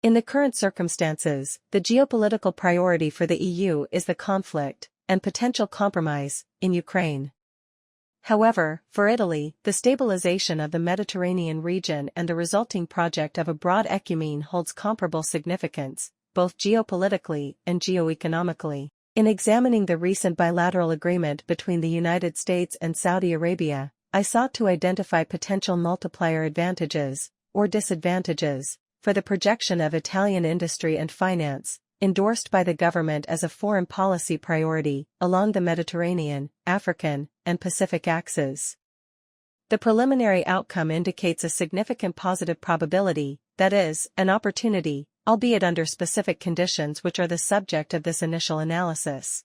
In the current circumstances, the geopolitical priority for the EU is the conflict, and potential compromise, in Ukraine. However, for Italy, the stabilization of the Mediterranean region and the resulting project of a broad Oecumene holds comparable significance, both geopolitically and geoeconomically. In examining the recent bilateral agreement between the United States and Saudi Arabia, I sought to identify potential multiplier advantages, or disadvantages, for the projection of Italian industry and finance, endorsed by the government as a foreign policy priority, along the Mediterranean, African, and Pacific axes. The preliminary outcome indicates a significant positive probability, that is, an opportunity, albeit under specific conditions which are the subject of this initial analysis.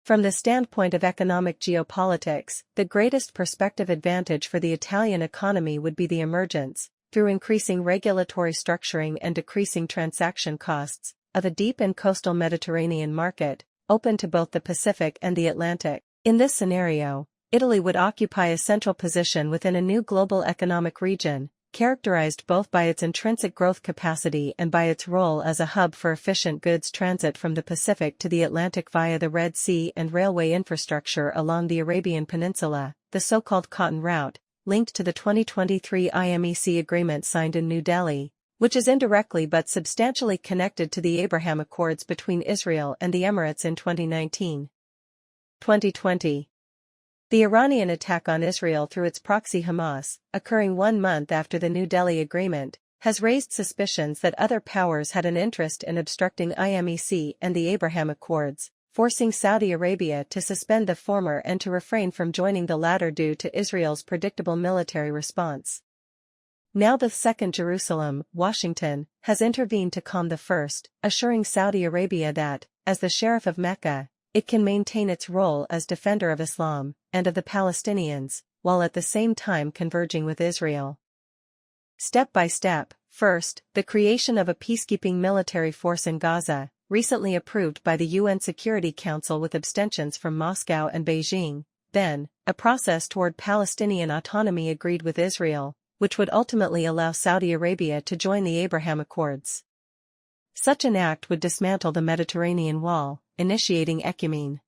From the standpoint of economic geopolitics, the greatest prospective advantage for the Italian economy would be the emergence, through increasing regulatory structuring and decreasing transaction costs, of a deep and coastal Mediterranean market, open to both the Pacific and the Atlantic. In this scenario, Italy would occupy a central position within a new global economic region, characterized both by its intrinsic growth capacity and by its role as a hub for efficient goods transit from the Pacific to the Atlantic via the Red Sea and railway infrastructure along the Arabian Peninsula, the so-called Cotton Route, linked to the 2023 IMEC agreement signed in New Delhi, which is indirectly but substantially connected to the Abraham Accords between Israel and the Emirates in 2019. 2020. The Iranian attack on Israel through its proxy Hamas, occurring 1 month after the New Delhi Agreement, has raised suspicions that other powers had an interest in obstructing IMEC and the Abraham Accords, forcing Saudi Arabia to suspend the former and to refrain from joining the latter due to Israel's predictable military response. Now the Second Jerusalem, Washington, has intervened to calm the first, assuring Saudi Arabia that, as the Sheriff of Mecca, it can maintain its role as defender of Islam and of the Palestinians, while at the same time converging with Israel. Step by step, first, the creation of a peacekeeping military force in Gaza, recently approved by the UN Security Council with abstentions from Moscow and Beijing, then, a process toward Palestinian autonomy agreed with Israel, which would ultimately allow Saudi Arabia to join the Abraham Accords. Such an act would dismantle the Mediterranean Wall, initiating Oecumene.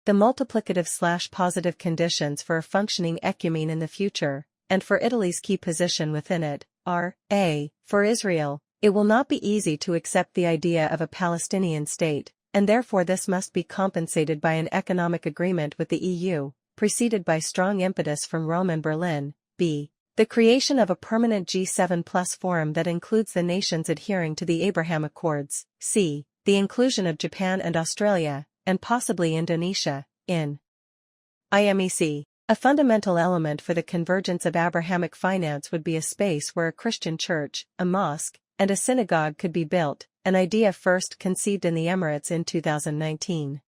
The multiplicative/positive conditions for a functioning Oecumene in the future, and for Italy's key position within it, are, a. For Israel, it will not be easy to accept the idea of a Palestinian state, and therefore this must be compensated by an economic agreement with the EU, preceded by strong impetus from Rome and Berlin. B. The creation of a permanent G7+ forum that includes the nations adhering to the Abraham Accords. C. The inclusion of Japan and Australia, and possibly Indonesia, in IMEC. A fundamental element for the convergence of Abrahamic finance would be a space where a Christian church, a mosque, and a synagogue could be built, an idea first conceived in the Emirates in 2019.